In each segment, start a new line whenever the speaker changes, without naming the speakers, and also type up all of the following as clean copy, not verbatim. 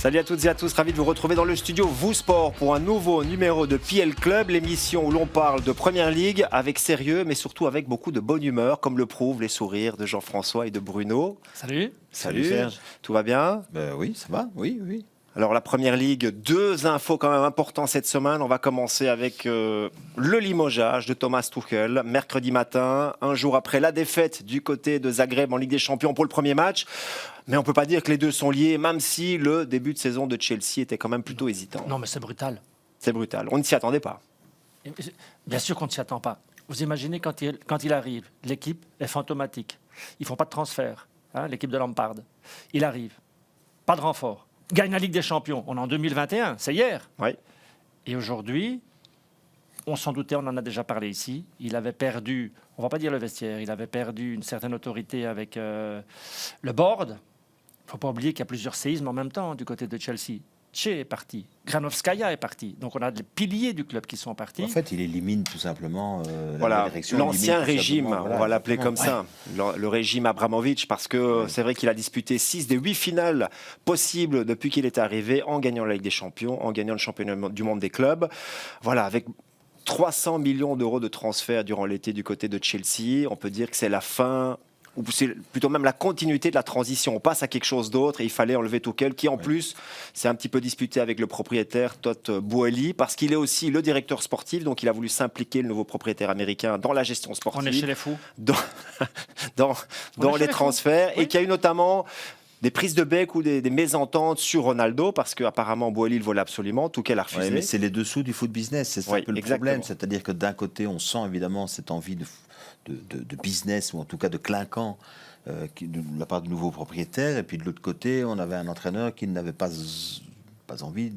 Salut à toutes et à tous, ravi de vous retrouver dans le studio Vous Sport pour un nouveau numéro de PL Club, l'émission où l'on parle de Première Ligue avec sérieux mais surtout avec beaucoup de bonne humeur, comme le prouvent les sourires de Jean-François et de Bruno.
Salut.
Salut
Serge.
Tout va bien?
Oui, ça va, oui.
Alors la Première Ligue, deux infos quand même importantes cette semaine. On va commencer avec le limogeage de Thomas Tuchel, mercredi matin, un jour après la défaite du côté de Zagreb en Ligue des Champions pour le premier match. Mais on ne peut pas dire que les deux sont liés, même si le début de saison de Chelsea était quand même plutôt hésitant.
Non, mais c'est brutal.
C'est brutal, on ne s'y attendait pas.
Bien sûr qu'on ne s'y attend pas. Vous imaginez quand il arrive, l'équipe est fantomatique. Ils ne font pas de transfert, l'équipe de Lampard. Il arrive, pas de renfort. Gagne la Ligue des Champions. On est en 2021, c'est hier.
Oui.
Et aujourd'hui, on s'en doutait, on en a déjà parlé ici. Il avait perdu, on ne va pas dire le vestiaire, il avait perdu une certaine autorité avec le board. Il ne faut pas oublier qu'il y a plusieurs séismes en même temps du côté de Chelsea. Tché est parti, Granovskaya est parti. Donc on a des piliers du club qui sont partis.
En fait, il élimine tout simplement
Voilà,
direction.
l'ancien régime,
Voilà,
on va l'appeler comme ça, le régime Abramovich, parce que c'est vrai qu'il a disputé 6 des 8 finales possibles depuis qu'il est arrivé, en gagnant la Ligue des Champions, en gagnant le championnat du monde des clubs. Voilà, avec 300 millions d'euros de transferts durant l'été du côté de Chelsea, on peut dire que c'est la fin, ou c'est plutôt même la continuité de la transition. On passe à quelque chose d'autre et il fallait enlever Tuchel, qui en plus s'est un petit peu disputé avec le propriétaire Todd Boehly, parce qu'il est aussi le directeur sportif, donc il a voulu s'impliquer, le nouveau propriétaire américain, dans la gestion sportive.
On est chez les fous.
Dans les transferts,
oui.
et qu'il y a eu notamment des prises de bec ou des mésententes sur Ronaldo, parce qu'apparemment Boehly le voulait absolument, Tuchel a refusé.
Ouais, mais c'est les dessous du foot business, c'est ça un peu le problème. C'est-à-dire que d'un côté, on sent évidemment cette envie de business, ou en tout cas de clinquant, de la part du nouveau propriétaire, et puis de l'autre côté, on avait un entraîneur qui n'avait pas envie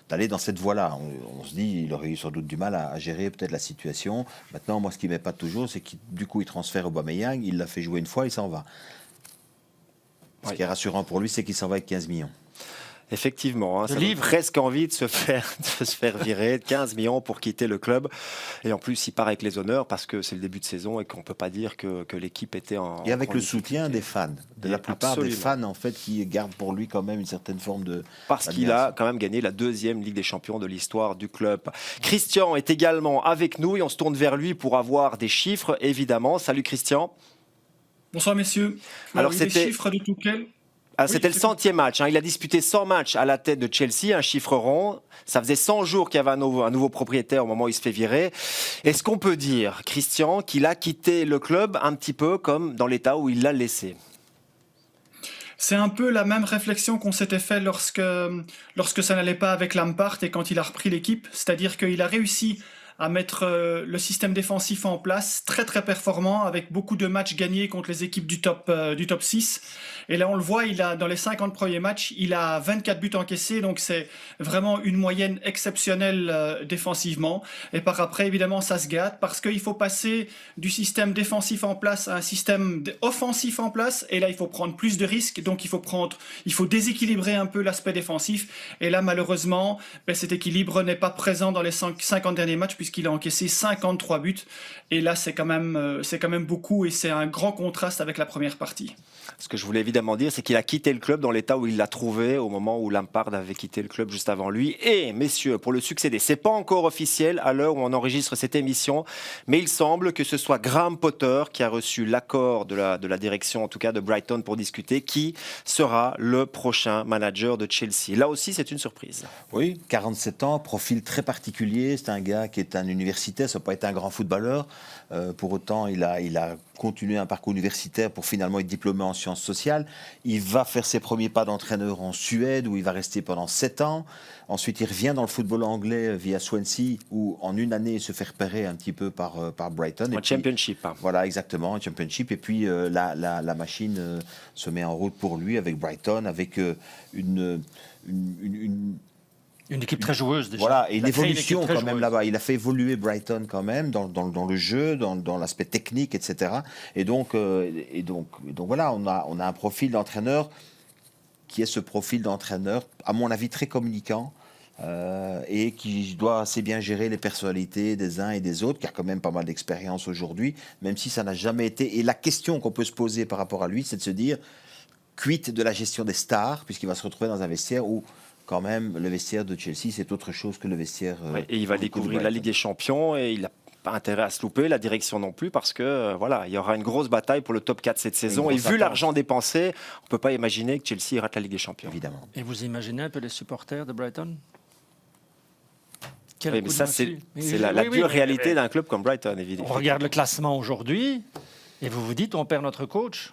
d'aller dans cette voie-là. On se dit, il aurait eu sans doute du mal à gérer peut-être la situation. Maintenant, moi, ce qui ne m'épate toujours, c'est qu'il du coup, il transfère Aubameyang, il l'a fait jouer une fois, il s'en va. Ce qui est rassurant pour lui, c'est qu'il s'en va avec 15 millions.
Effectivement, ça donne presque envie de se faire virer, 15 millions pour quitter le club. Et en plus, il part avec les honneurs parce que c'est le début de saison et qu'on ne peut pas dire que l'équipe était en...
Et avec le soutien des fans, de la plupart des fans en fait, qui gardent pour lui quand même une certaine forme de...
Parce qu'il a quand même gagné la 2e Ligue des Champions de l'histoire du club. Christian est également avec nous et on se tourne vers lui pour avoir des chiffres, évidemment. Salut Christian.
Bonsoir messieurs.
Alors
les chiffres de Tuchel.
C'était le 100e match. Il a disputé 100 matchs à la tête de Chelsea, un chiffre rond. Ça faisait 100 jours qu'il y avait un nouveau propriétaire au moment où il se fait virer. Est-ce qu'on peut dire, Christian, qu'il a quitté le club un petit peu comme dans l'état où il l'a laissé ?
C'est un peu la même réflexion qu'on s'était fait lorsque ça n'allait pas avec Lampard et quand il a repris l'équipe. C'est-à-dire qu'il a réussi à mettre le système défensif en place, très très performant, avec beaucoup de matchs gagnés contre les équipes du top 6. Et là on le voit, dans les 50 premiers matchs, il a 24 buts encaissés, donc c'est vraiment une moyenne exceptionnelle défensivement. Et par après, évidemment, ça se gâte, parce qu'il faut passer du système défensif en place à un système offensif en place, et là il faut prendre plus de risques, donc il faut déséquilibrer un peu l'aspect défensif. Et là malheureusement, cet équilibre n'est pas présent dans les 50 derniers matchs, puisqu'il a encaissé 53 buts. Et là, c'est quand même beaucoup, et c'est un grand contraste avec la première partie.
Ce que je voulais évidemment dire, c'est qu'il a quitté le club dans l'état où il l'a trouvé au moment où Lampard avait quitté le club juste avant lui. Et messieurs, pour le succéder, c'est pas encore officiel à l'heure où on enregistre cette émission, mais il semble que ce soit Graham Potter qui a reçu l'accord de la direction, en tout cas de Brighton, pour discuter qui sera le prochain manager de Chelsea. Là aussi, c'est une surprise.
Oui, 47 ans, profil très particulier. C'est un gars qui est un universitaire, ça n'a pas été un grand footballeur. Pour autant, il a continué un parcours universitaire pour finalement être diplômé en sciences sociales. Il va faire ses premiers pas d'entraîneur en Suède, où il va rester pendant 7 ans. Ensuite, il revient dans le football anglais via Swansea, où en une année, il se fait repérer un petit peu par Brighton.
En Championship.
Voilà, exactement, en Championship. Et puis, la machine se met en route pour lui avec Brighton, avec une
équipe très joueuse déjà.
Voilà, et une évolution quand même là-bas. Il a fait évoluer Brighton quand même dans le jeu, dans l'aspect technique, etc. Et donc voilà, on a un profil d'entraîneur qui est ce profil d'entraîneur, à mon avis, très communicant. Et qui doit assez bien gérer les personnalités des uns et des autres, qui a quand même pas mal d'expérience aujourd'hui, même si ça n'a jamais été... Et la question qu'on peut se poser par rapport à lui, c'est de se dire, cuite de la gestion des stars, puisqu'il va se retrouver dans un vestiaire où, quand même, le vestiaire de Chelsea, c'est autre chose que le vestiaire...
et il va découvrir la Ligue des Champions et il n'a pas intérêt à se louper, la direction non plus, parce que il y aura une grosse bataille pour le top 4 cette saison. Et vu l'argent dépensé, on ne peut pas imaginer que Chelsea rate la Ligue des Champions.
Évidemment.
Et vous imaginez un peu les supporters de Brighton?
Oui, mais ça, c'est la dure réalité d'un club comme Brighton, évidemment.
On regarde le classement aujourd'hui et vous vous dites on perd notre coach.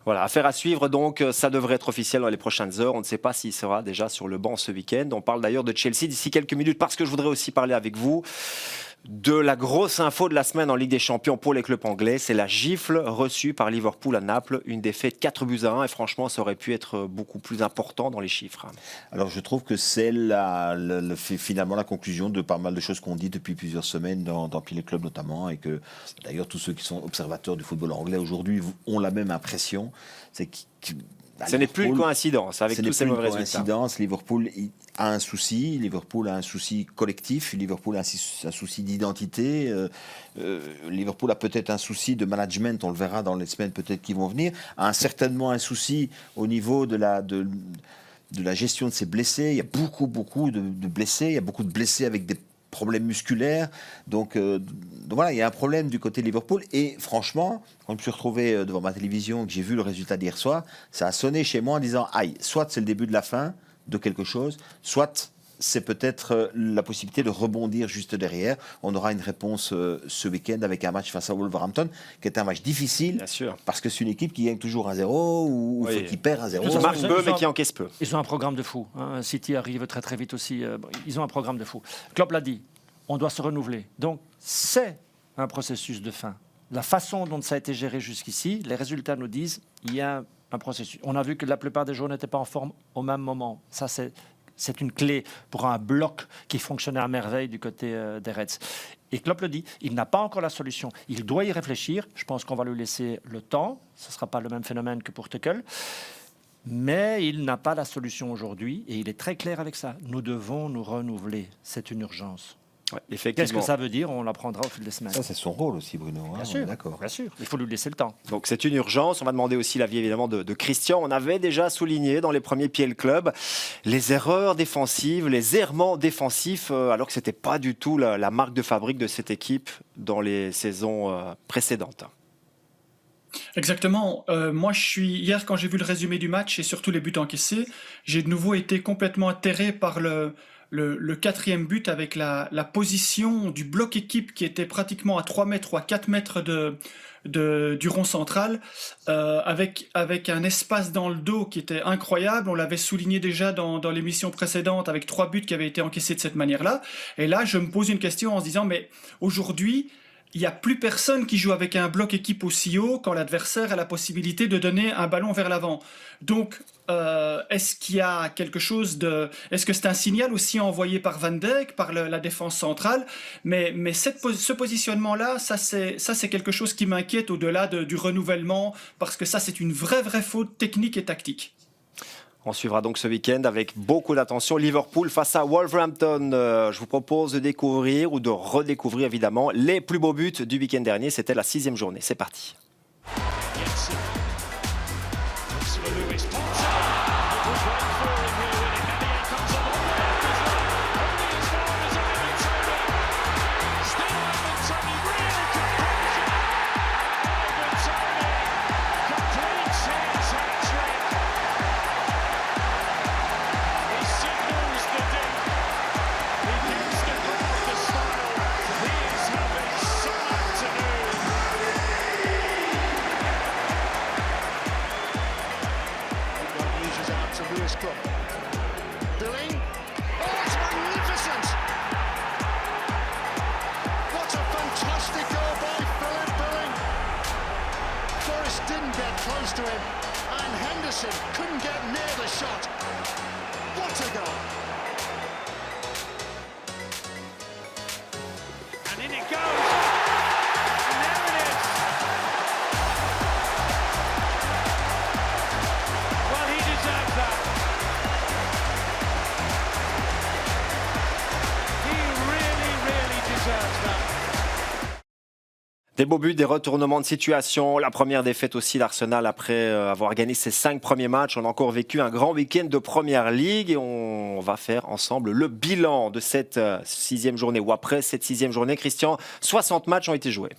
Voilà, affaire à suivre, donc ça devrait être officiel dans les prochaines heures. On ne sait pas s'il sera déjà sur le banc ce week-end. On parle d'ailleurs de Chelsea d'ici quelques minutes parce que je voudrais aussi parler avec vous de la grosse info de la semaine en Ligue des Champions pour les clubs anglais. C'est la gifle reçue par Liverpool à Naples, une défaite 4-1 et franchement ça aurait pu être beaucoup plus important dans les chiffres.
Alors je trouve que c'est finalement la conclusion de pas mal de choses qu'on dit depuis plusieurs semaines dans Pile Club notamment, et que d'ailleurs tous ceux qui sont observateurs du football anglais aujourd'hui ont la même impression. C'est
ce n'est plus une coïncidence avec tous ces mauvais résultats.
Liverpool a un souci. Liverpool a un souci collectif. Liverpool a un souci d'identité. Liverpool a peut-être un souci de management. On le verra dans les semaines peut-être qui vont venir. A certainement un souci au niveau de la gestion de ses blessés. Il y a beaucoup de blessés. Il y a beaucoup de blessés avec des problèmes musculaires. Donc voilà, il y a un problème du côté de Liverpool. Et franchement, quand je me suis retrouvé devant ma télévision et que j'ai vu le résultat d'hier soir, ça a sonné chez moi en disant, aïe, soit c'est le début de la fin de quelque chose, soit c'est peut-être la possibilité de rebondir juste derrière. On aura une réponse ce week-end avec un match face à Wolverhampton, qui est un match difficile,
bien sûr,
parce que c'est une équipe qui gagne toujours 1-0 ou qui perd 1-0.
Qui marque peu, mais qui encaisse peu.
Ils ont un programme de fou. City arrive très très vite aussi. Ils ont un programme de fou. Klopp l'a dit, on doit se renouveler. Donc c'est un processus de fin. La façon dont ça a été géré jusqu'ici, les résultats nous disent il y a un processus. On a vu que la plupart des joueurs n'étaient pas en forme au même moment. Ça, c'est une clé pour un bloc qui fonctionnait à merveille du côté des Reds. Et Klopp le dit, il n'a pas encore la solution. Il doit y réfléchir. Je pense qu'on va lui laisser le temps. Ce ne sera pas le même phénomène que pour Tuchel. Mais il n'a pas la solution aujourd'hui. Et il est très clair avec ça. Nous devons nous renouveler. C'est une urgence.
Ouais, effectivement.
Qu'est-ce que ça veut dire? On l'apprendra au fil des semaines.
Ça, c'est son rôle aussi, Bruno.
Bien sûr,
d'accord.
Bien sûr, il faut lui laisser le temps.
Donc c'est une urgence. On va demander aussi l'avis évidemment de Christian. On avait déjà souligné dans les premiers Pieds le Club les erreurs défensives, les errements défensifs, alors que ce n'était pas du tout la marque de fabrique de cette équipe dans les saisons précédentes.
Exactement. Moi, hier, quand j'ai vu le résumé du match et surtout les buts encaissés, j'ai de nouveau été complètement atterré par le quatrième but avec la position du bloc équipe qui était pratiquement à 3 mètres ou à 4 mètres du rond central, avec un espace dans le dos qui était incroyable. On l'avait souligné déjà dans l'émission précédente avec 3 buts qui avaient été encaissés de cette manière-là. Et là, je me pose une question en se disant, mais aujourd'hui, il n'y a plus personne qui joue avec un bloc équipe aussi haut quand l'adversaire a la possibilité de donner un ballon vers l'avant. Donc, est-ce qu'il y a quelque chose de... Est-ce que c'est un signal aussi envoyé par Van Dijk, par la défense centrale? Mais ce positionnement-là, ça c'est quelque chose qui m'inquiète au-delà du renouvellement, parce que ça, c'est une vraie faute technique et tactique.
On suivra donc ce week-end avec beaucoup d'attention Liverpool face à Wolverhampton. Je vous propose de découvrir ou de redécouvrir évidemment les plus beaux buts du week-end dernier. C'était la 6e journée. C'est parti. Des beaux buts, des retournements de situation. La première défaite aussi d'Arsenal après avoir gagné ses 5 premiers matchs. On a encore vécu un grand week-end de Première Ligue et on va faire ensemble le bilan de cette 6e journée ou après cette 6e journée. Christian, 60 matchs ont été joués.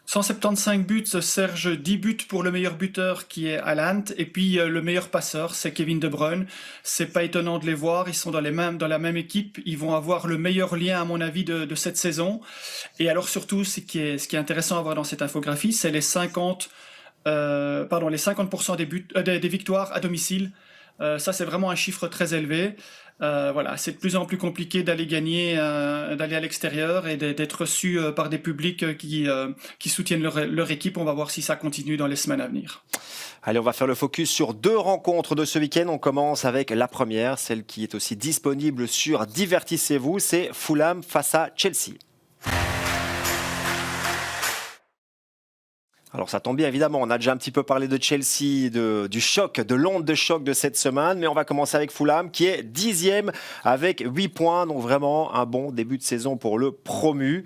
175 buts, Serge, 10 buts pour le meilleur buteur qui est Haaland, et puis le meilleur passeur c'est Kevin De Bruyne. C'est pas étonnant de les voir, ils sont dans la même équipe, ils vont avoir le meilleur lien à mon avis de cette saison. Et alors surtout ce qui est intéressant à voir dans cette infographie, c'est les 50% des victoires à domicile. Ça c'est vraiment un chiffre très élevé. Voilà, c'est de plus en plus compliqué d'aller gagner, d'aller à l'extérieur et d'être reçu par des publics qui soutiennent leur équipe. On va voir si ça continue dans les semaines à venir.
Allez, on va faire le focus sur 2 rencontres de ce week-end. On commence avec la première, celle qui est aussi disponible sur Divertissez-vous. C'est Fulham face à Chelsea. Alors ça tombe bien, évidemment, on a déjà un petit peu parlé de Chelsea, du choc, de l'onde de choc de cette semaine, mais on va commencer avec Fulham qui est 10e avec 8 points, donc vraiment un bon début de saison pour le promu.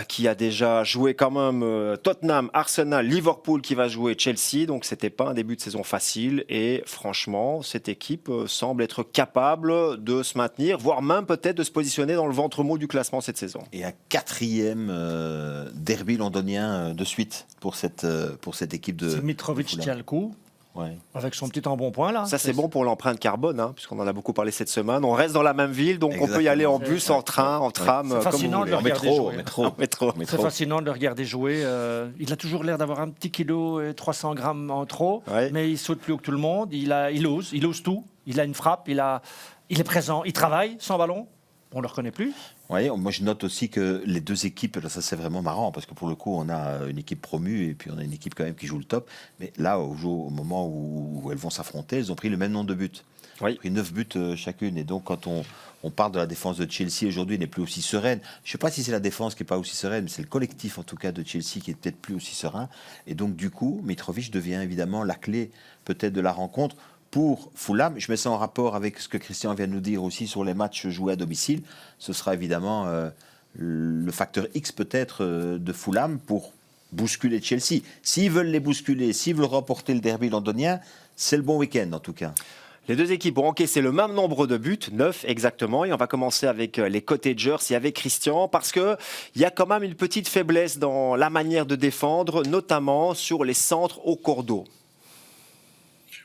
Qui a déjà joué quand même Tottenham, Arsenal, Liverpool qui va jouer Chelsea, donc c'était pas un début de saison facile et franchement cette équipe semble être capable de se maintenir, voire même peut-être de se positionner dans le ventre mou du classement cette saison.
Et un 4e derby londonien de suite pour cette équipe de...
C'est Mitrovic qui a le coup. Ouais. Avec son petit embonpoint là.
Ça c'est bon pour l'empreinte carbone, puisqu'on en a beaucoup parlé cette semaine. On reste dans la même ville, donc Exactement. On peut y aller en bus, en train, en tram,
c'est fascinant
comme
de le regarder jouer.
Métro.
C'est fascinant de le regarder jouer. Il a toujours l'air d'avoir un petit kilo et 300 grammes en trop, mais il saute plus haut que tout le monde. Il ose tout. Il a une frappe, il est présent, il travaille sans ballon. On ne le reconnaît plus.
Oui, moi je note aussi que les 2 équipes, là, ça c'est vraiment marrant parce que pour le coup on a une équipe promue et puis on a une équipe quand même qui joue le top. Mais là, au moment où elles vont s'affronter, elles ont pris le même nombre de buts. Elles ont pris 9 buts chacune. Et donc quand on parle de la défense de Chelsea aujourd'hui, elle n'est plus aussi sereine. Je ne sais pas si c'est la défense qui n'est pas aussi sereine, mais c'est le collectif en tout cas de Chelsea qui est peut-être plus aussi serein. Et donc du coup, Mitrovic devient évidemment la clé peut-être de la rencontre. Pour Fulham, je mets ça en rapport avec ce que Christian vient de nous dire aussi sur les matchs joués à domicile. Ce sera évidemment le facteur X peut-être de Fulham pour bousculer Chelsea. S'ils veulent les bousculer, s'ils veulent remporter le derby londonien, c'est le bon week-end en tout cas.
Les 2 équipes ont encaissé le même nombre de buts, 9 exactement, et on va commencer avec les Cottagers et avec Christian, parce qu'il y a quand même une petite faiblesse dans la manière de défendre, notamment sur les centres au cordeau.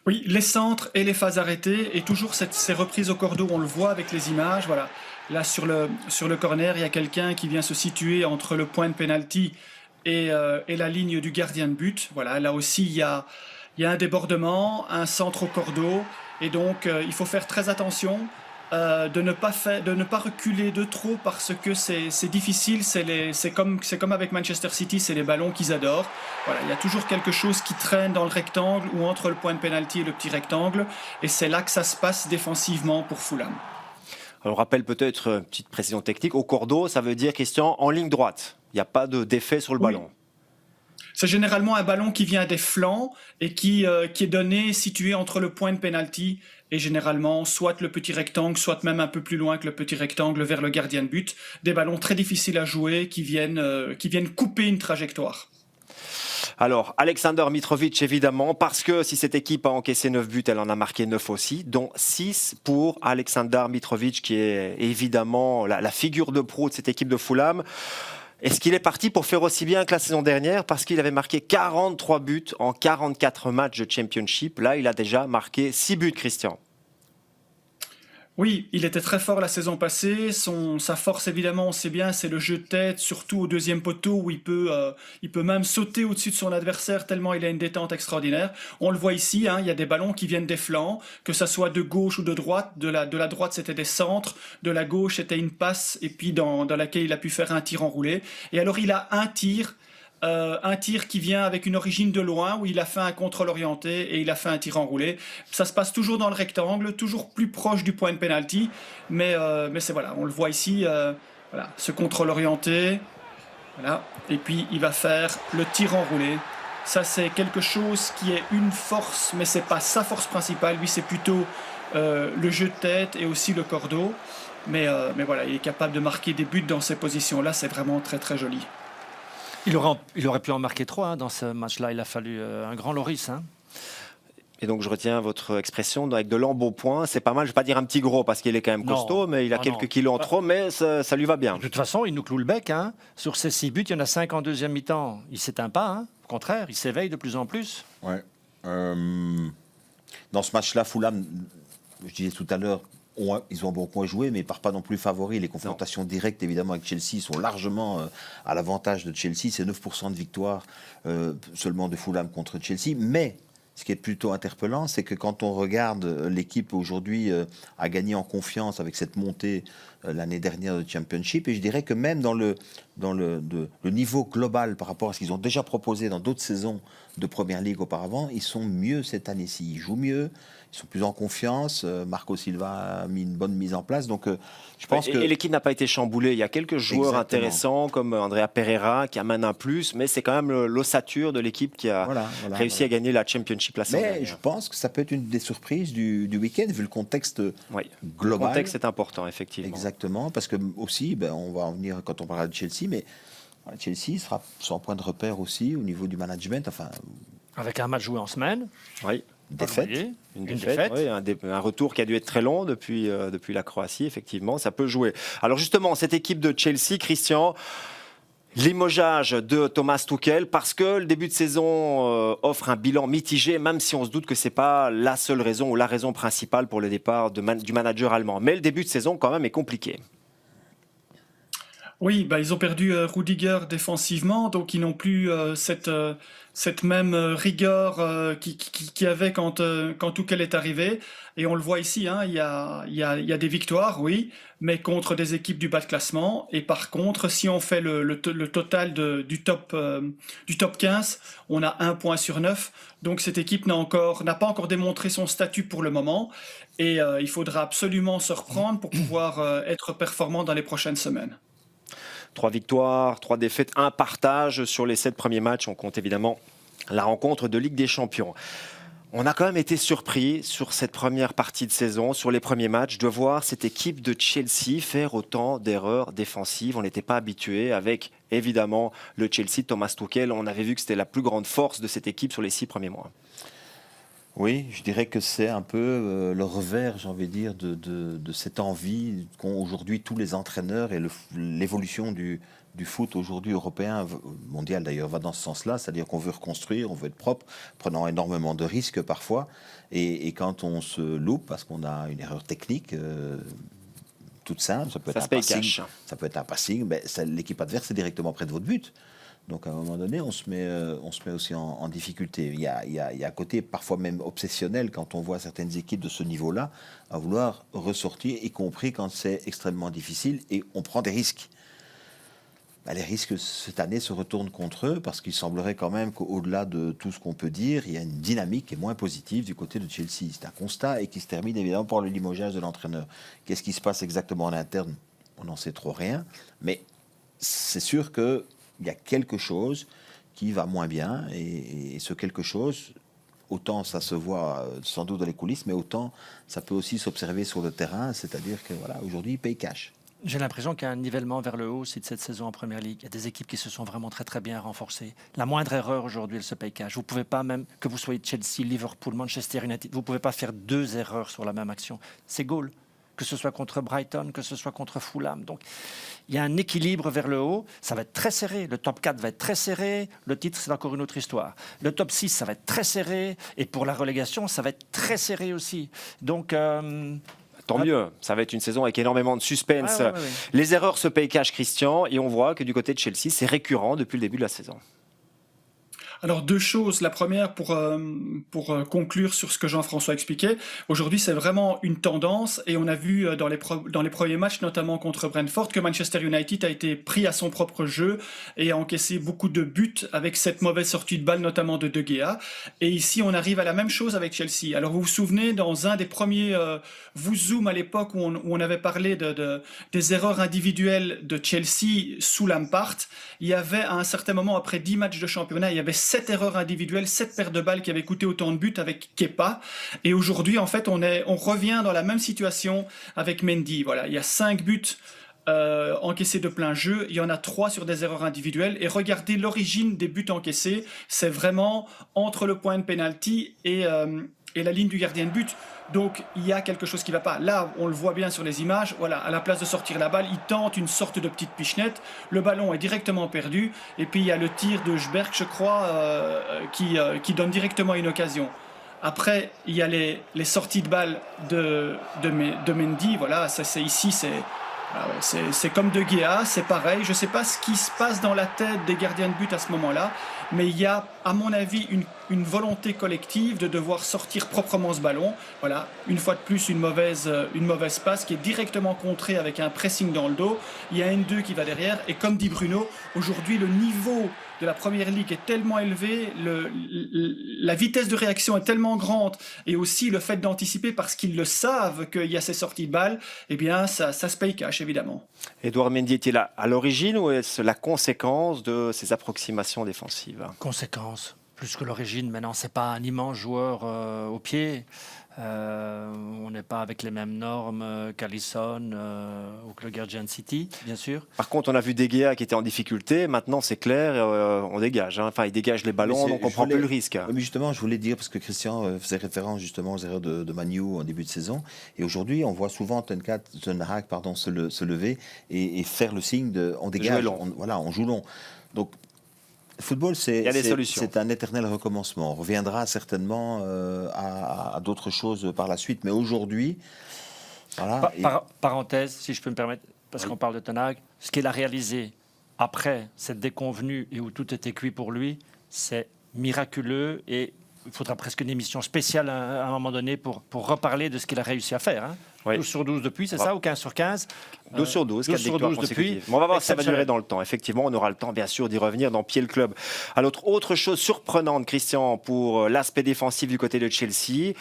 Oui, les centres et les phases arrêtées, et toujours ces reprises au cordeau, on le voit avec les images. Voilà. Là, sur le corner, il y a quelqu'un qui vient se situer entre le point de pénalty et la ligne du gardien de but. Voilà. Là aussi, il y a un débordement, un centre au cordeau, et donc il faut faire très attention. De ne pas reculer de trop parce que c'est difficile, c'est comme avec Manchester City, c'est les ballons qu'ils adorent. Voilà, il y a toujours quelque chose qui traîne dans le rectangle ou entre le point de pénalty et le petit rectangle, et c'est là que ça se passe défensivement pour Fulham.
Alors, on rappelle peut-être une petite précision technique, au cordeau, ça veut dire, Christian, en ligne droite, il n'y a pas d'effet sur le ballon.
C'est généralement un ballon qui vient des flancs et qui est donné, situé entre le point de pénalty et généralement soit le petit rectangle, soit même un peu plus loin que le petit rectangle vers le gardien de but. Des ballons très difficiles à jouer qui viennent couper une trajectoire.
Alors, Alexander Mitrovic, évidemment, parce que si cette équipe a encaissé 9 buts, elle en a marqué 9 aussi, dont 6 pour Alexander Mitrovic, qui est évidemment la figure de proue de cette équipe de Fulham. Est-ce qu'il est parti pour faire aussi bien que la saison dernière, parce qu'il avait marqué 43 buts en 44 matchs de Championship. Là, il a déjà marqué 6 buts, Christian.
Oui, il était très fort la saison passée. Sa force, évidemment, on sait bien, c'est le jeu de tête, surtout au 2e poteau, où il peut même sauter au-dessus de son adversaire tellement il a une détente extraordinaire. On le voit ici, il y a des ballons qui viennent des flancs, que ça soit de gauche ou de droite. De la droite, c'était des centres. De la gauche, c'était une passe, et puis dans laquelle il a pu faire un tir enroulé. Et alors, il a un tir qui vient avec une origine de loin, où il a fait un contrôle orienté et il a fait un tir enroulé. Ça se passe toujours dans le rectangle, toujours plus proche du point de pénalty, mais c'est voilà, on le voit ici, voilà, ce contrôle orienté, voilà, et puis il va faire le tir enroulé. Ça, c'est quelque chose qui est une force, mais c'est pas sa force principale. Lui, c'est plutôt le jeu de tête et aussi le cordeau. Mais voilà, il est capable de marquer des buts dans ces positions-là. C'est vraiment très, très joli.
Il aurait pu en marquer 3 dans ce match-là. Il a fallu un grand Loris. Hein.
Et donc, je retiens votre expression avec de l'embonpoint. C'est pas mal. Je ne vais pas dire un petit gros parce qu'il est quand même costaud, mais il a quelques kilos en trop, mais ça lui va bien.
De toute façon, il nous cloue le bec. Hein. Sur ses 6 buts, il y en a 5 en deuxième mi-temps. Il ne s'éteint pas. Hein. Au contraire, il s'éveille de plus en plus.
Ouais. Dans ce match-là, Fulham, je disais tout à l'heure, ils ont un bon point joué, mais ils ne partent pas non plus favoris. Les confrontations directes, évidemment, avec Chelsea sont largement à l'avantage de Chelsea. C'est 9% de victoire seulement de Fulham contre Chelsea. Mais ce qui est plutôt interpellant, c'est que quand on regarde l'équipe aujourd'hui a gagné en confiance avec cette montée l'année dernière de Championship, et je dirais que même dans le niveau global par rapport à ce qu'ils ont déjà proposé dans d'autres saisons de Première Ligue auparavant, ils sont mieux cette année-ci. Ils jouent mieux, ils sont plus en confiance. Marco Silva a mis une bonne mise en place. Donc, je pense que...
Et l'équipe n'a pas été chamboulée. Il y a quelques joueurs intéressants comme Andrea Pereira qui amène un plus, mais c'est quand même l'ossature de l'équipe qui a réussi à gagner la Championship la saison dernière.
Mais je pense que ça peut être une des surprises du week-end, vu le contexte global.
Le contexte est important, effectivement.
Exactement, parce que aussi, on va en venir quand on parlera de Chelsea, mais Chelsea sera son point de repère aussi au niveau du management. Enfin,
avec un match joué en semaine.
Oui.
Une défaite.
Oui, un retour qui a dû être très long depuis la Croatie, effectivement, ça peut jouer. Alors justement, cette équipe de Chelsea, Christian, limogeage de Thomas Tuchel, parce que le début de saison offre un bilan mitigé, même si on se doute que ce n'est pas la seule raison ou la raison principale pour le départ du manager allemand. Mais le début de saison, quand même, est compliqué.
Oui, ils ont perdu Rudiger défensivement, donc ils n'ont plus cette même rigueur qu'il y avait quand Tuchel est arrivé. Et on le voit ici, hein, il y a des victoires, oui, mais contre des équipes du bas de classement. Et par contre, si on fait le total du top 15, on a 1 point sur 9. Donc cette équipe n'a pas encore démontré son statut pour le moment. Et il faudra absolument se reprendre pour pouvoir être performant dans les prochaines semaines.
3 victoires, 3 défaites, 1 partage sur les 7 premiers matchs. On compte évidemment la rencontre de Ligue des Champions. On a quand même été surpris sur cette première partie de saison, sur les premiers matchs, de voir cette équipe de Chelsea faire autant d'erreurs défensives. On n'était pas habitué avec, évidemment, le Chelsea, Thomas Tuchel. On avait vu que c'était la plus grande force de cette équipe sur les 6 premiers mois.
Oui, je dirais que c'est un peu le revers, j'ai envie de dire, de cette envie qu'ont aujourd'hui tous les entraîneurs, et l'évolution du foot aujourd'hui européen, mondial d'ailleurs, va dans ce sens-là, c'est-à-dire qu'on veut reconstruire, on veut être propre, prenant énormément de risques parfois, et quand on se loupe parce qu'on a une erreur technique toute simple, ça peut être un passing, mais l'équipe adverse est directement près de votre but. Donc à un moment donné, on se met aussi en difficulté. Il y a un côté parfois même obsessionnel quand on voit certaines équipes de ce niveau-là à vouloir ressortir, y compris quand c'est extrêmement difficile, et on prend des risques. Les risques cette année se retournent contre eux, parce qu'il semblerait quand même qu'au-delà de tout ce qu'on peut dire, il y a une dynamique qui est moins positive du côté de Chelsea. C'est un constat, et qui se termine évidemment par le limogeage de l'entraîneur. Qu'est-ce qui se passe exactement en interne? On n'en sait trop rien, mais c'est sûr que il y a quelque chose qui va moins bien, et ce quelque chose, autant ça se voit sans doute dans les coulisses, mais autant ça peut aussi s'observer sur le terrain, c'est-à-dire que aujourd'hui, ils payent cash.
J'ai l'impression qu'il y a un nivellement vers le haut aussi de cette saison en Première Ligue. Il y a des équipes qui se sont vraiment très très bien renforcées. La moindre erreur aujourd'hui, elle se paye cash. Vous ne pouvez pas, même que vous soyez Chelsea, Liverpool, Manchester United, vous ne pouvez pas faire 2 erreurs sur la même action. C'est goal. Que ce soit contre Brighton, que ce soit contre Fulham. Donc, il y a un équilibre vers le haut. Ça va être très serré. Le top 4 va être très serré. Le titre, c'est encore une autre histoire. Le top 6, ça va être très serré. Et pour la relégation, ça va être très serré aussi. Donc...
Tant mieux, ça va être une saison avec énormément de suspense. Ouais. Les erreurs se payent cash, Christian, et on voit que du côté de Chelsea, c'est récurrent depuis le début de la saison.
Alors 2 choses. La première, pour conclure sur ce que Jean-François expliquait, aujourd'hui c'est vraiment une tendance, et on a vu dans les premiers matchs, notamment contre Brentford, que Manchester United a été pris à son propre jeu et a encaissé beaucoup de buts avec cette mauvaise sortie de balle, notamment de De Gea. Et ici on arrive à la même chose avec Chelsea. Alors vous vous souvenez, dans un des premiers Zoom à l'époque où on avait parlé des erreurs individuelles de Chelsea sous Lampard, il y avait à un certain moment, après 10 matchs de championnat, il y avait 7 erreurs individuelles, 7 pertes de balles qui avaient coûté autant de buts avec Kepa. Et aujourd'hui, en fait, on revient dans la même situation avec Mendy. Voilà, il y a 5 buts encaissés de plein jeu, il y en a 3 sur des erreurs individuelles, et regardez l'origine des buts encaissés, c'est vraiment entre le point de pénalty et la ligne du gardien de but. Donc il y a quelque chose qui ne va pas. Là, on le voit bien sur les images, voilà, à la place de sortir la balle, il tente une sorte de petite pichenette, le ballon est directement perdu, et puis il y a le tir de Jberg, je crois, qui donne directement une occasion. Après, il y a les sorties de balles de Mendy, voilà, c'est comme De Gea, c'est pareil. Je ne sais pas ce qui se passe dans la tête des gardiens de but à ce moment-là, mais il y a, à mon avis, une volonté collective de devoir sortir proprement ce ballon. Voilà, une fois de plus, une mauvaise passe qui est directement contrée avec un pressing dans le dos. Il y a N2 qui va derrière, et comme dit Bruno, aujourd'hui, le niveau de la Première Ligue est tellement élevé, la vitesse de réaction est tellement grande, et aussi le fait d'anticiper parce qu'ils le savent qu'il y a ces sorties de balles, eh bien ça se paye cash évidemment.
Edouard Mendy était là à l'origine, ou est-ce la conséquence de ces approximations défensives?
Conséquence, plus que l'origine. Maintenant, c'est pas un immense joueur au pied. On n'est pas avec les mêmes normes qu'Alisson ou que le gardien de City, bien sûr.
Par contre, on a vu De Gea qui était en difficulté. Maintenant, c'est clair, on dégage. Enfin, il dégage les ballons, donc on prend plus le risque.
Mais justement, je voulais dire, parce que Christian faisait référence justement aux erreurs de Man U en début de saison. Et aujourd'hui, on voit souvent Ten Hag se lever et faire le signe de on dégage, on joue long. Donc, le football, c'est un éternel recommencement. On reviendra certainement à d'autres choses par la suite. Mais aujourd'hui... Voilà,
parenthèse, si je peux me permettre, parce qu'on parle de Ten Hag, ce qu'il a réalisé après cette déconvenue et où tout était cuit pour lui, c'est miraculeux, et il faudra presque une émission spéciale à un moment donné pour reparler de ce qu'il a réussi à faire. Hein. Oui. 12 sur 12 depuis, c'est ça, ou 15 sur 15
12 sur 12, 4 victoires consécutives. On va voir si ça va durer dans le temps. Effectivement, on aura le temps, bien sûr, d'y revenir dans Pied le Club. Alors, autre chose surprenante, Christian, pour l'aspect défensif du côté de Chelsea,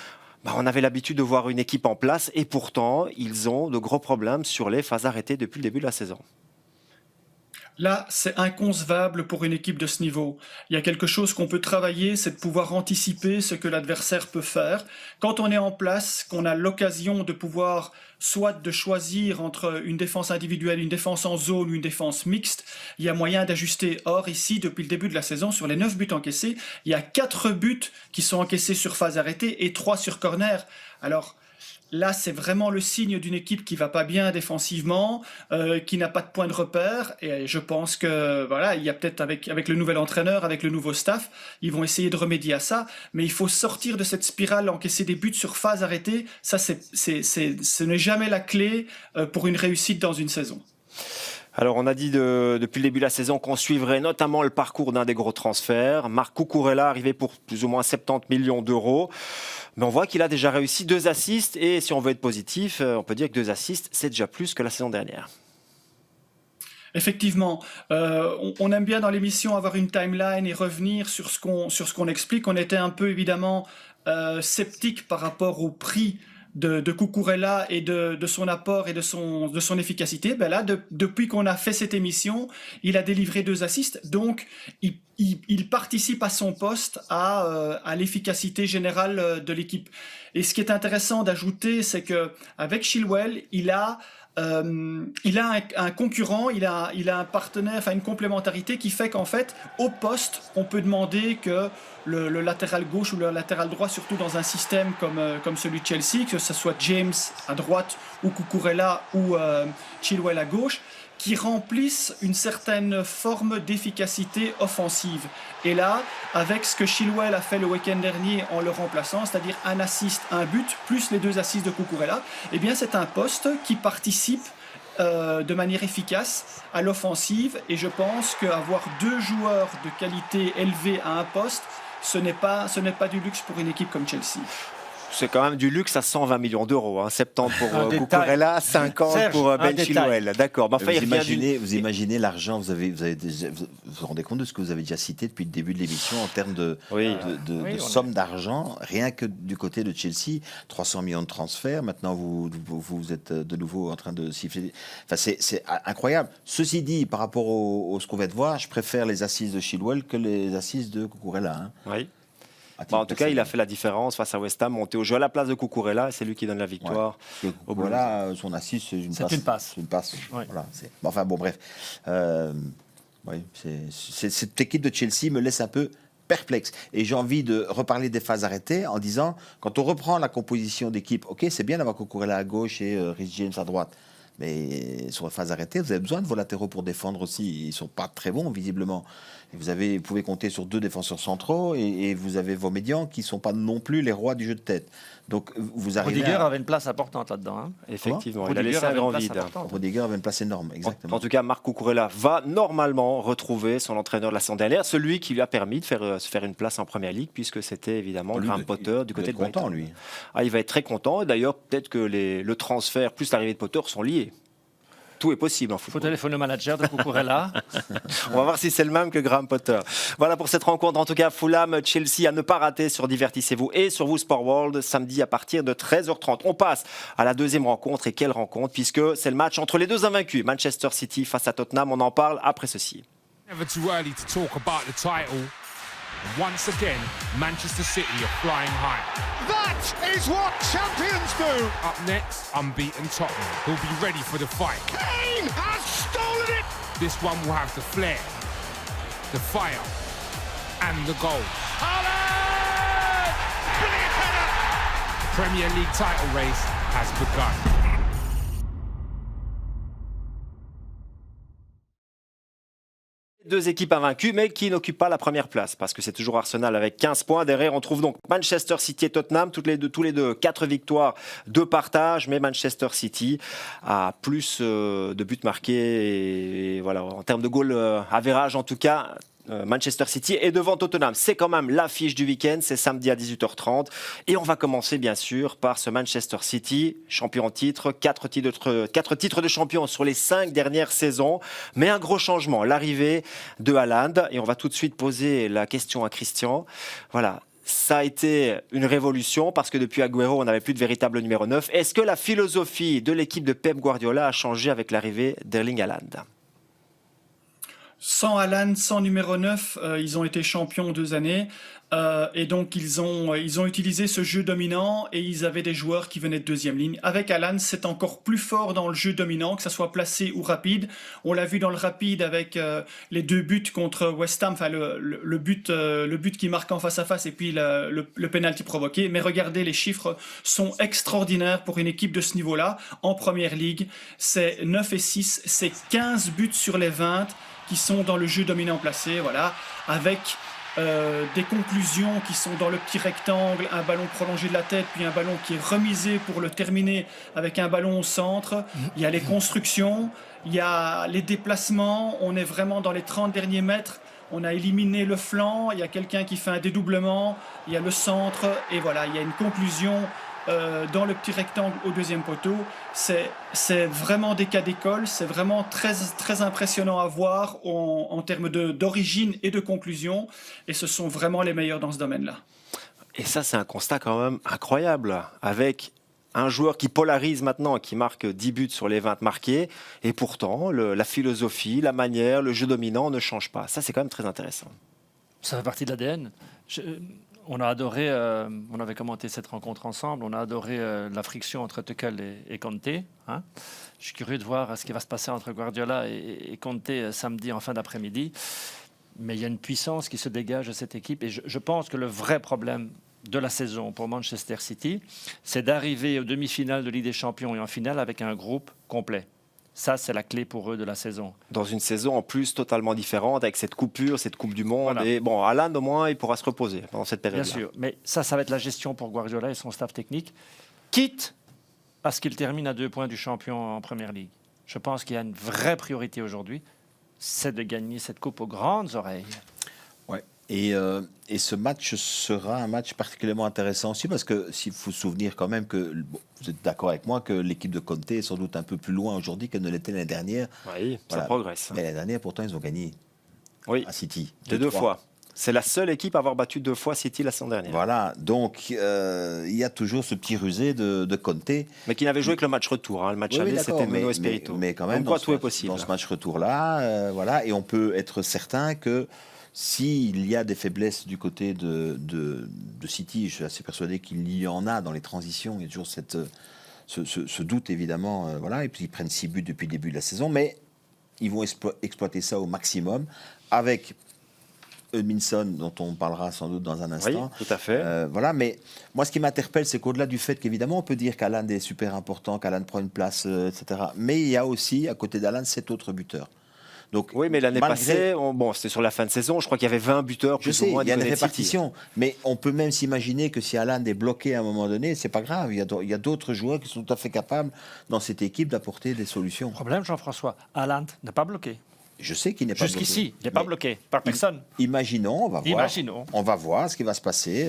on avait l'habitude de voir une équipe en place, et pourtant, ils ont de gros problèmes sur les phases arrêtées depuis le début de la saison.
Là, c'est inconcevable pour une équipe de ce niveau. Il y a quelque chose qu'on peut travailler, c'est de pouvoir anticiper ce que l'adversaire peut faire. Quand on est en place, qu'on a l'occasion de pouvoir soit de choisir entre une défense individuelle, une défense en zone ou une défense mixte, il y a moyen d'ajuster. Or, ici, depuis le début de la saison, sur les 9 buts encaissés, il y a 4 buts qui sont encaissés sur phase arrêtée et 3 sur corner. Alors, là, c'est vraiment le signe d'une équipe qui va pas bien défensivement, qui n'a pas de point de repère. Et je pense que voilà, il y a peut-être avec le nouvel entraîneur, avec le nouveau staff, ils vont essayer de remédier à ça. Mais il faut sortir de cette spirale, encaisser des buts sur phase arrêtée. Ça, ce n'est jamais la clé pour une réussite dans une saison.
Alors, on a dit depuis le début de la saison qu'on suivrait notamment le parcours d'un des gros transferts. Marc Cucurella, arrivé pour plus ou moins 70 millions d'euros. Mais on voit qu'il a déjà réussi 2 assists. Et si on veut être positif, on peut dire que 2 assists, c'est déjà plus que la saison dernière.
Effectivement, on aime bien dans l'émission avoir une timeline et revenir sur ce qu'on explique. On était un peu évidemment sceptique par rapport au prix de Cucurella et de son apport et de son efficacité. Ben là, depuis qu'on a fait cette émission, il a délivré 2 assists, donc il participe à son poste à l'efficacité générale de l'équipe. Et ce qui est intéressant d'ajouter, c'est que avec Chilwell, il a un concurrent, il a un partenaire, enfin une complémentarité qui fait qu'en fait, au poste, on peut demander que le latéral gauche ou le latéral droit, surtout dans un système comme celui de Chelsea, que ce soit James à droite ou Cucurella ou Chilwell à gauche, qui remplissent une certaine forme d'efficacité offensive. Et là, avec ce que Chilwell a fait le week-end dernier en le remplaçant, c'est-à-dire un assist, un but, plus les 2 assists de Cucurella, eh bien c'est un poste qui participe de manière efficace à l'offensive. Et je pense qu'avoir 2 joueurs de qualité élevée à un poste, ce n'est pas du luxe pour une équipe comme Chelsea.
C'est quand même du luxe à 120 millions d'euros. 70 pour Cucurella, 50
Serge,
pour Ben Chilwell. D'accord.
Vous imaginez l'argent, vous vous rendez compte de ce que vous avez déjà cité depuis le début de l'émission en termes de somme d'argent, rien que du côté de Chelsea, 300 millions de transferts. Maintenant, vous êtes de nouveau en train de siffler. Enfin, c'est incroyable. Ceci dit, par rapport ce qu'on vient de voir, je préfère les assises de Chilwell que les assises de Cucurella.
Oui. En tout cas, il a fait la différence face à West Ham, monté au jeu à la place de Cucurella, et c'est lui qui donne la victoire.
Voilà, son assise, c'est une passe.
Une passe.
Ouais. Voilà, enfin bon, bref. Cette équipe de Chelsea me laisse un peu perplexe. Et j'ai envie de reparler des phases arrêtées en disant, quand on reprend la composition d'équipe, ok, c'est bien d'avoir Cucurella à gauche et Reece James à droite. Mais sur la phase arrêtée, vous avez besoin de vos latéraux pour défendre aussi. Ils ne sont pas très bons, visiblement. Et vous pouvez compter sur 2 défenseurs centraux et vous avez vos médians qui ne sont pas non plus les rois du jeu de tête. Donc, vous arrivez
Rudiger avait une place importante là-dedans. Hein.
Effectivement, il a laissé un grand vide.
Rudiger avait une place énorme, exactement.
En tout cas, Marc Cucurella va normalement retrouver son entraîneur de la saison dernière, celui qui lui a permis de se faire une place en Première Ligue, puisque c'était évidemment Graham Potter du côté de Brighton.
Lui.
Il va être très content. D'ailleurs, peut-être que le transfert plus l'arrivée de Potter sont liés. Tout est possible en football.
Il faut téléphoner au manager de Cucurella.
On va voir si c'est le même que Graham Potter. Voilà pour cette rencontre. En tout cas, Fulham-Chelsea à ne pas rater sur Divertissez-vous et sur Vous Sport World samedi à partir de 13h30. On passe à la deuxième rencontre. Et quelle rencontre, puisque c'est le match entre les deux invaincus. Manchester City face à Tottenham. On en parle après ceci.
Never too early to talk about the title. Once again, Manchester City are flying high.
That is what champions do!
Up next, unbeaten Tottenham, who'll be ready for the fight.
Kane has stolen it!
This one will have the flair, the fire, and the goal.
Haaland! Brilliant header!
The Premier League title race has begun.
Deux équipes invaincues, mais qui n'occupent pas la première place, parce que c'est toujours Arsenal avec 15 points. Derrière, on trouve donc Manchester City et Tottenham, tous les deux 4 victoires, 2 partages, mais Manchester City a plus de buts marqués, et voilà, en termes de goal average en tout cas. Manchester City est devant Tottenham. C'est quand même l'affiche du week-end, c'est samedi à 18h30. Et on va commencer bien sûr par ce Manchester City, champion en titre, 4 titres de champion sur les 5 dernières saisons. Mais un gros changement, l'arrivée de Haaland. Et on va tout de suite poser la question à Christian. Voilà. Ça a été une révolution parce que depuis Agüero, on n'avait plus de véritable numéro 9. Est-ce que la philosophie de l'équipe de Pep Guardiola a changé avec l'arrivée d'Erling Haaland ?
Sans Haaland, sans numéro 9, ils ont été champions 2 années. Et donc, ils ont utilisé ce jeu dominant et ils avaient des joueurs qui venaient de deuxième ligne. Avec Haaland, c'est encore plus fort dans le jeu dominant, que ça soit placé ou rapide. On l'a vu dans le rapide avec les 2 buts contre West Ham, enfin le but qui marque en face à face et puis le penalty provoqué. Mais regardez, les chiffres sont extraordinaires pour une équipe de ce niveau-là. En Première Ligue, c'est 9 et 6, c'est 15 buts sur les 20 qui sont dans le jeu dominant placé, voilà, avec des conclusions qui sont dans le petit rectangle, un ballon prolongé de la tête, puis un ballon qui est remisé pour le terminer avec un ballon au centre. Il y a les constructions, il y a les déplacements, on est vraiment dans les 30 derniers mètres, on a éliminé le flanc, il y a quelqu'un qui fait un dédoublement, il y a le centre, et voilà, il y a une conclusion dans le petit rectangle au deuxième poteau. C'est vraiment des cas d'école, c'est vraiment très, très impressionnant à voir en termes d'origine et de conclusion, et ce sont vraiment les meilleurs dans ce domaine-là.
Et ça, c'est un constat quand même incroyable, avec un joueur qui polarise maintenant, qui marque 10 buts sur les 20 marqués, et pourtant, la philosophie, la manière, le jeu dominant ne change pas. Ça, c'est quand même très intéressant.
Ça fait partie de l'ADN. On a adoré, on avait commenté cette rencontre ensemble, on a adoré la friction entre Tuchel et Conte. Hein. Je suis curieux de voir ce qui va se passer entre Guardiola et Conte samedi en fin d'après-midi. Mais il y a une puissance qui se dégage de cette équipe. Et je pense que le vrai problème de la saison pour Manchester City, c'est d'arriver aux demi-finales de Ligue des Champions et en finale avec un groupe complet. Ça, c'est la clé pour eux de la saison.
Dans une saison en plus totalement différente, avec cette coupure, cette Coupe du Monde.
Voilà.
Et bon, Haaland, au moins, il pourra se reposer pendant cette période-là.
Bien sûr, mais ça va être la gestion pour Guardiola et son staff technique, quitte à ce qu'il termine à 2 points du champion en Première Ligue. Je pense qu'il y a une vraie priorité aujourd'hui, c'est de gagner cette coupe aux grandes oreilles.
Ouais. Et ce match sera un match particulièrement intéressant aussi parce que s'il faut se souvenir quand même que, vous êtes d'accord avec moi, que l'équipe de Conte est sans doute un peu plus loin aujourd'hui qu'elle ne l'était l'année dernière.
Oui, ça progresse.
Mais l'année dernière, pourtant, ils ont gagné à City.
Deux fois. C'est la seule équipe à avoir battu 2 fois City la saison dernière.
Voilà, donc il y a toujours ce petit rusé de Conte.
Mais qui n'avait joué que le match retour. Le match aller, c'était Nuno Espirito.
Mais quand même,
tout est possible.
Dans ce match retour-là, voilà, et on peut être certain que s'il y a des faiblesses du côté de City, je suis assez persuadé qu'il y en a dans les transitions, il y a toujours ce doute évidemment, voilà, et puis ils prennent 6 buts depuis le début de la saison, mais ils vont exploiter ça au maximum avec Edmundson, dont on parlera sans doute dans un instant.
Oui, tout à fait.
Voilà, mais moi, ce qui m'interpelle, c'est qu'au-delà du fait qu'évidemment, on peut dire qu'Haaland est super important, qu'Haaland prend une place, etc. Mais il y a aussi, à côté d'Haaland, 7 autres buteurs. Donc,
oui, mais l'année passée, c'était sur la fin de saison, je crois qu'il y avait 20 buteurs, plus ou moins.
Il y a une répartition, mais on peut même s'imaginer que si Haaland est bloqué à un moment donné, c'est pas grave. Il y a d'autres joueurs qui sont tout à fait capables, dans cette équipe, d'apporter des solutions.
Le problème, Jean-François, Haaland n'est pas bloqué.
Je sais qu'il n'est pas bloqué.
Jusqu'ici, il n'est pas bloqué par personne.
Imaginons, on va voir ce qui va se passer.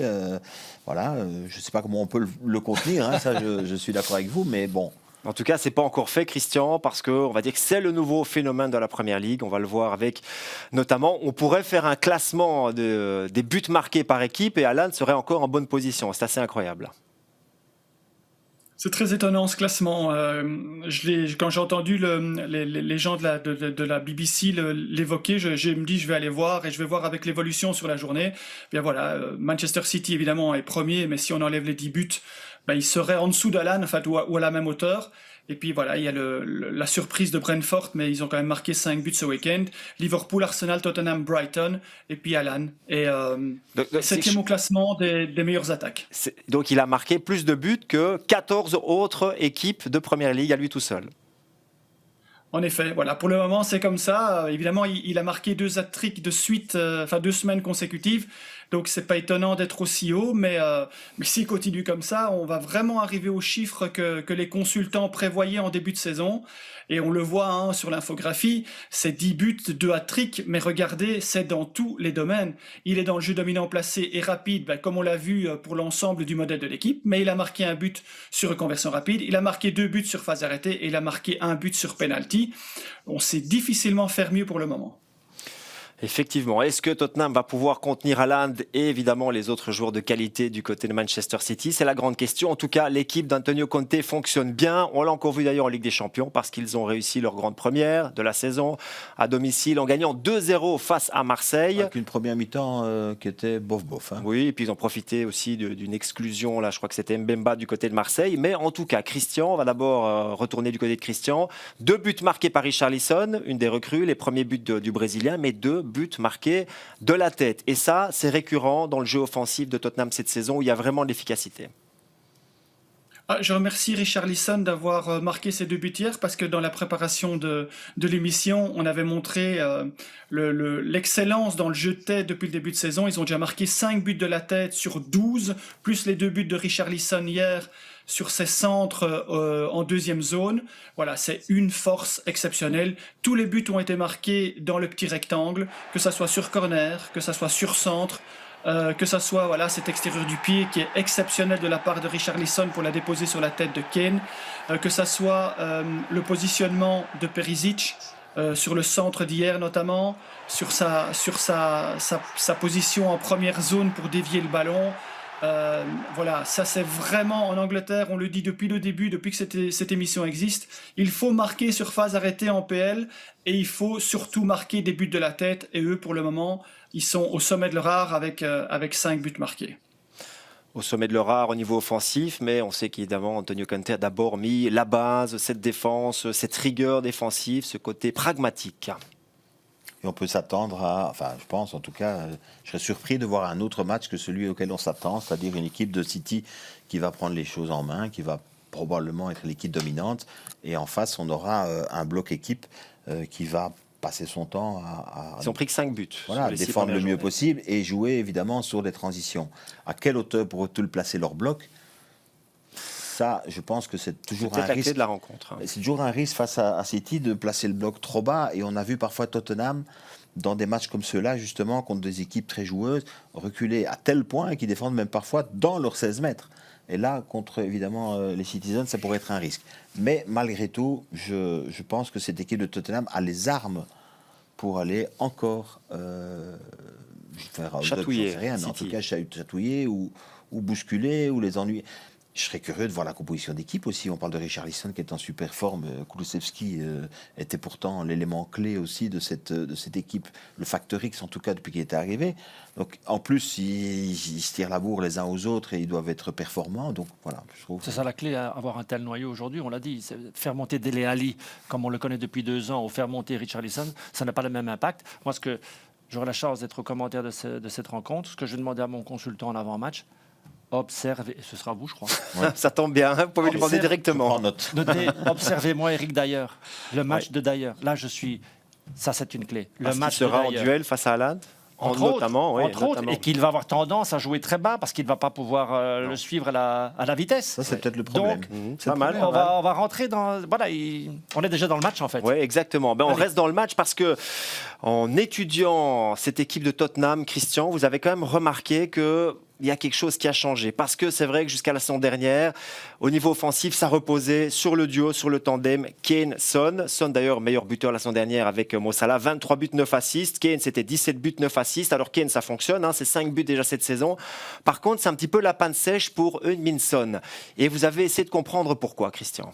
Voilà, je ne sais pas comment on peut le contenir, hein, ça je suis d'accord avec vous, mais bon.
En tout cas, c'est pas encore fait, Christian, parce qu'on va dire que c'est le nouveau phénomène de la Première Ligue. On va le voir avec, notamment, on pourrait faire un classement des buts marqués par équipe et Haaland serait encore en bonne position. C'est assez incroyable.
C'est très étonnant ce classement. Quand j'ai entendu les gens de la BBC l'évoquer, je me dis je vais aller voir et je vais voir avec l'évolution sur la journée. Bien voilà, Manchester City évidemment est premier, mais si on enlève les 10 buts, il serait en dessous d'Haaland, ou à la même hauteur. Et puis voilà, il y a la surprise de Brentford, mais ils ont quand même marqué 5 buts ce week-end. Liverpool, Arsenal, Tottenham, Brighton, et puis Haaland. Et 7e au classement des meilleures attaques.
Donc il a marqué plus de buts que 14 autres équipes de Première Ligue à lui tout seul.
En effet, voilà. Pour le moment, c'est comme ça. Évidemment, il a marqué 2 hat-tricks de suite, 2 semaines consécutives. Donc, c'est pas étonnant d'être aussi haut. Mais s'il continue comme ça, on va vraiment arriver aux chiffres que les consultants prévoyaient en début de saison. Et on le voit sur l'infographie, c'est 10 buts, 2 hat-tricks. Mais regardez, c'est dans tous les domaines. Il est dans le jeu dominant placé et rapide, comme on l'a vu pour l'ensemble du modèle de l'équipe. Mais il a marqué un but sur reconversion rapide. Il a marqué 2 buts sur phase arrêtée et il a marqué 1 but sur penalty. On sait difficilement faire mieux pour le moment.
Effectivement. Est-ce que Tottenham va pouvoir contenir Haaland et évidemment les autres joueurs de qualité du côté de Manchester City? C'est la grande question. En tout cas, l'équipe d'Antonio Conte fonctionne bien. On l'a encore vu d'ailleurs en Ligue des Champions parce qu'ils ont réussi leur grande première de la saison à domicile en gagnant 2-0 face à Marseille.
Avec une première mi-temps qui était bof-bof. Hein.
Oui, et puis ils ont profité aussi d'une exclusion. Là, je crois que c'était Mbemba du côté de Marseille. Mais en tout cas, Christian, on va d'abord retourner du côté de Christian. 2 buts marqués par Richarlison, une des recrues, les premiers buts du Brésilien, mais 2 buts marqués de la tête. Et ça, c'est récurrent dans le jeu offensif de Tottenham cette saison où il y a vraiment de l'efficacité.
Je remercie Richarlison d'avoir marqué ces 2 buts hier parce que dans la préparation de l'émission, on avait montré l'excellence dans le jeu de tête depuis le début de saison. Ils ont déjà marqué 5 buts de la tête sur 12, plus les 2 buts de Richarlison hier sur ses centres en deuxième zone. Voilà, c'est une force exceptionnelle. Tous les buts ont été marqués dans le petit rectangle, que ça soit sur corner, que ça soit sur centre, que ça soit cet extérieur du pied qui est exceptionnel de la part de Richarlison pour la déposer sur la tête de Kane, que ça soit le positionnement de Perisic sur le centre d'hier notamment, sur sa position en première zone pour dévier le ballon. Voilà, ça c'est vraiment en Angleterre, on le dit depuis le début, depuis que cette émission existe, il faut marquer sur phase arrêtée en PL et il faut surtout marquer des buts de la tête et eux pour le moment ils sont au sommet de leur art avec 5 buts marqués.
Au sommet de leur art au niveau offensif, mais on sait qu'évidemment Antonio Conte a d'abord mis la base, cette défense, cette rigueur défensive, ce côté pragmatique.
Et on peut s'attendre à, je pense en tout cas, je serais surpris de voir un autre match que celui auquel on s'attend, c'est-à-dire une équipe de City qui va prendre les choses en main, qui va probablement être l'équipe dominante. Et en face, on aura un bloc équipe qui va passer son temps à
Ils ont pris que 5 buts.
Voilà, défendre le mieux possible et jouer évidemment sur des transitions. À quelle hauteur pourraient-ils placer leur bloc ? ça, je pense que c'est toujours un
la
risque.
clé de la rencontre.
C'est toujours un risque face à City de placer le bloc trop bas. Et on a vu parfois Tottenham, dans des matchs comme ceux-là, justement, contre des équipes très joueuses, reculer à tel point qu'ils défendent même parfois dans leurs 16 mètres. Et là, contre évidemment les Citizens, ça pourrait être un risque. Mais malgré tout, je pense que cette équipe de Tottenham a les armes pour aller encore
chatouiller,
rien, en tout cas chatouiller ou bousculer ou les ennuyer. Je serais curieux de voir la composition d'équipe aussi. On parle de Richarlison qui est en super forme. Kulusevski était pourtant l'élément clé aussi de cette équipe, le facteur X en tout cas depuis qu'il était arrivé. Donc en plus, ils se tirent la bourre les uns aux autres et ils doivent être performants. Donc voilà, je trouve.
C'est ça la clé à avoir un tel noyau aujourd'hui. On l'a dit, faire monter Dele Alli comme on le connaît depuis 2 ans ou faire monter Richarlison, ça n'a pas le même impact. Moi, j'aurai la chance d'être au commentaire de cette rencontre. Ce que je demandais à mon consultant en avant-match. Observez, ce sera vous, je crois.
Ouais. Ça tombe bien, vous pouvez lui demander directement.
Notez, observez-moi Eric Dyer, le match de Dyer. Là, ça, c'est une clé. Le match
sera en duel face à Haaland.
Entre autres, et qu'il va avoir tendance à jouer très bas parce qu'il ne va pas pouvoir le suivre à la vitesse.
Ça, c'est peut-être le problème.
Donc,
c'est pas mal.
On va rentrer dans... Voilà, on est déjà dans le match, en fait.
Oui, exactement. On reste dans le match parce que en étudiant cette équipe de Tottenham, Christian, vous avez quand même remarqué que il y a quelque chose qui a changé. Parce que c'est vrai que jusqu'à la saison dernière, au niveau offensif, ça reposait sur le duo, sur le tandem Kane-Son. Son, d'ailleurs, meilleur buteur la saison dernière avec Mo Salah, 23 buts, 9 assists. Kane, c'était 17 buts, 9 assists. Alors Kane, ça fonctionne, c'est 5 buts déjà cette saison. Par contre, c'est un petit peu la panne sèche pour Heung-min Son. Et vous avez essayé de comprendre pourquoi, Christian.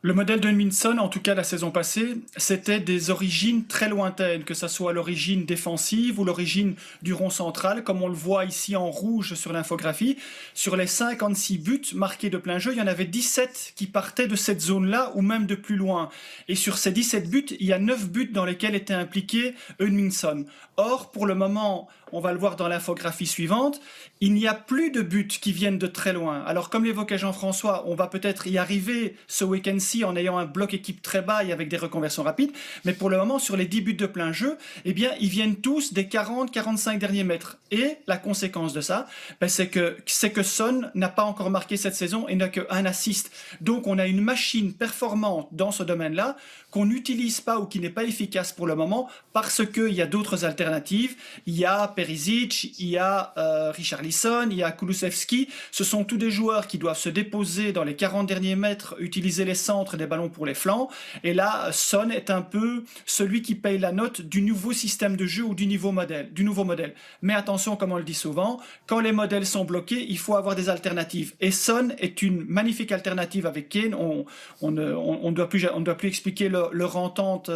Le modèle de Heung-min Son, en tout cas la saison passée, c'était des origines très lointaines, que ce soit l'origine défensive ou l'origine du rond central, comme on le voit ici en rouge sur l'infographie. Sur les 56 buts marqués de plein jeu, il y en avait 17 qui partaient de cette zone-là ou même de plus loin. Et sur ces 17 buts, il y a 9 buts dans lesquels était impliqué Heung-min Son. Or, pour le moment, on va le voir dans l'infographie suivante, il n'y a plus de buts qui viennent de très loin. Alors, comme l'évoquait Jean-François, on va peut-être y arriver ce week-end-ci en ayant un bloc équipe très bas et avec des reconversions rapides. Mais pour le moment, sur les 10 buts de plein jeu, eh bien, ils viennent tous des 40-45 derniers mètres. Et la conséquence de ça, c'est que Son n'a pas encore marqué cette saison et n'a qu'un assist. Donc, on a une machine performante dans ce domaine-là qu'on n'utilise pas ou qui n'est pas efficace pour le moment parce qu'il y a d'autres alternatives. Il y a Perisic, il y a Richarlison, il y a Kulusevski. Ce sont tous des joueurs qui doivent se déposer dans les 40 derniers mètres, utiliser les centres des ballons pour les flancs. Et là, Son est un peu celui qui paye la note du nouveau système de jeu ou du nouveau modèle. Mais attention, comme on le dit souvent, quand les modèles sont bloqués, il faut avoir des alternatives. Et Son est une magnifique alternative avec Kane. On ne doit plus expliquer leur entente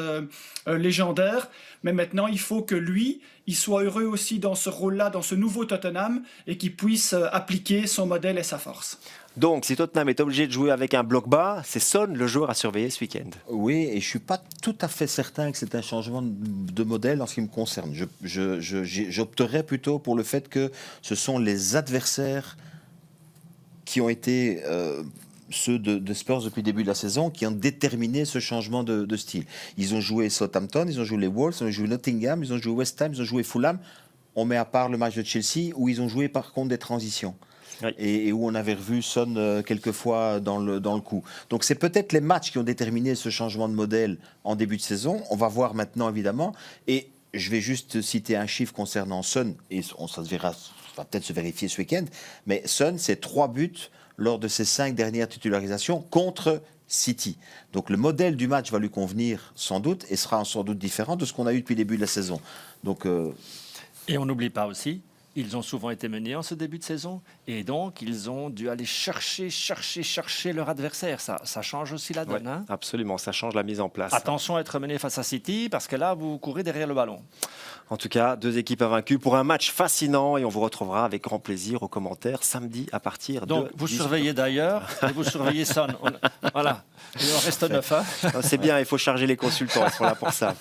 légendaire. Mais maintenant, il faut que lui, il soit heureux aussi dans ce rôle-là, dans ce nouveau Tottenham, et qu'il puisse appliquer son modèle et sa force.
Donc, si Tottenham est obligé de jouer avec un bloc bas, c'est Son le joueur à surveiller ce week-end.
Oui, et je ne suis pas tout à fait certain que c'est un changement de modèle en ce qui me concerne. J'opterais plutôt pour le fait que ce sont les adversaires qui ont été... ceux de Spurs depuis le début de la saison qui ont déterminé ce changement de style. Ils ont joué Southampton, ils ont joué les Wolves, ils ont joué Nottingham, ils ont joué West Ham, ils ont joué Fulham. On met à part le match de Chelsea où ils ont joué par contre des transitions. Oui. Et où on avait revu Son quelquefois dans le coup. Donc c'est peut-être les matchs qui ont déterminé ce changement de modèle en début de saison. On va voir maintenant évidemment. Et je vais juste citer un chiffre concernant Son, et ça va peut-être se vérifier ce week-end, mais Son, c'est 3 buts lors de ses 5 dernières titularisations contre City. Donc le modèle du match va lui convenir sans doute et sera sans doute différent de ce qu'on a eu depuis le début de la saison. Donc,
Et on n'oublie pas aussi, ils ont souvent été menés en ce début de saison et donc ils ont dû aller chercher leur adversaire. Ça change aussi la donne.
Ouais,
hein.
Absolument, ça change la mise en place.
Attention à être mené face à City parce que là, vous courez derrière le ballon.
En tout cas, 2 équipes invaincues pour un match fascinant et on vous retrouvera avec grand plaisir aux commentaires samedi à partir
donc,
de...
vous surveillez d'ailleurs et vous surveillez Son. Voilà, il en reste 9. Hein.
C'est bien, il faut charger les consultants, ils sont là pour ça.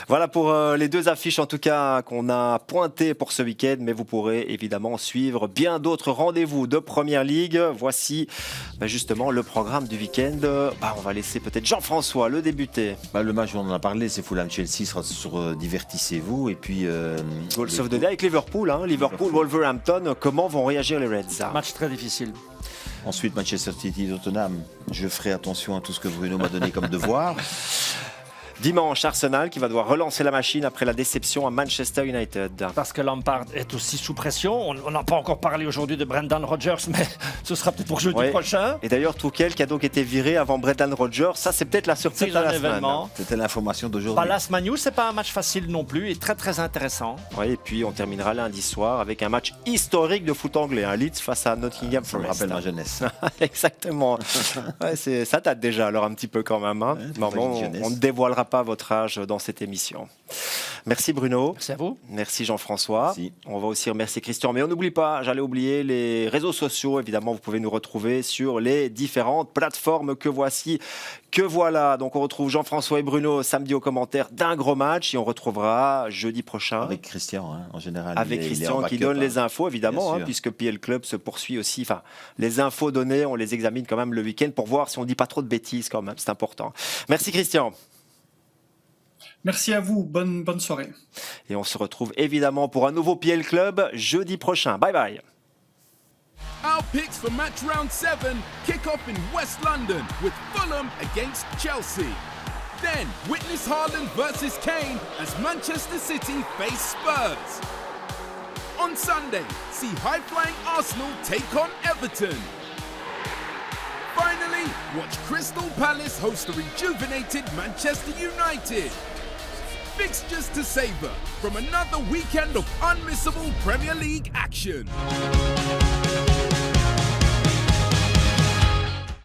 Voilà pour les 2 affiches en tout cas qu'on a pointées pour ce week-end, mais vous pourrez évidemment suivre bien d'autres rendez-vous de Première Ligue. Voici justement le programme du week-end. On va laisser peut-être Jean-François le débuter.
Le match, on en a parlé, c'est Fulham-Chelsea, sera sur Divertissez-vous. Et puis
Goal of the Day avec Liverpool, Liverpool-Wolverhampton, comment vont réagir les Reds?
Match très difficile.
Ensuite, Manchester City, Tottenham. Je ferai attention à tout ce que Bruno m'a donné comme devoir.
Dimanche, Arsenal qui va devoir relancer la machine après la déception à Manchester United.
Parce que Lampard est aussi sous pression. On n'a pas encore parlé aujourd'hui de Brendan Rodgers, mais ce sera peut-être pour jeudi prochain.
Et d'ailleurs, Tuchel qui a donc été viré avant Brendan Rodgers, ça c'est peut-être la surprise de la semaine.
C'était l'information d'aujourd'hui.
Palace Man U, c'est pas un match facile non plus et très très intéressant.
Oui, et puis on terminera lundi soir avec un match historique de foot anglais, Leeds face à Nottingham Forest.
Ça me rappelle ma jeunesse.
Exactement. Ça date déjà alors un petit peu quand même. Hein. On ne dévoilera pas votre âge dans cette émission. Merci Bruno.
Merci à vous.
Merci Jean-François.
Merci.
On va aussi remercier Christian. Mais on n'oublie pas, j'allais oublier les réseaux sociaux. Évidemment, vous pouvez nous retrouver sur les différentes plateformes que voici. Que voilà. Donc on retrouve Jean-François et Bruno samedi aux commentaires d'un gros match et on retrouvera jeudi prochain.
Avec Christian, en général.
Avec Christian qui donne les infos, évidemment, puisque PL Club se poursuit aussi. Enfin, les infos données, on les examine quand même le week-end pour voir si on ne dit pas trop de bêtises quand même. C'est important. Merci Christian.
Merci à vous, bonne soirée.
Et on se retrouve évidemment pour un nouveau PL Club jeudi prochain. Bye bye.
Our picks for match round 7 kick off in West London with Fulham against Chelsea. Then witness Haaland versus Kane as Manchester City face Spurs. On Sunday, see high-flying Arsenal take on Everton. Finally, watch Crystal Palace host the rejuvenated Manchester United. Fixtures to savour from another weekend of unmissable Premier League action.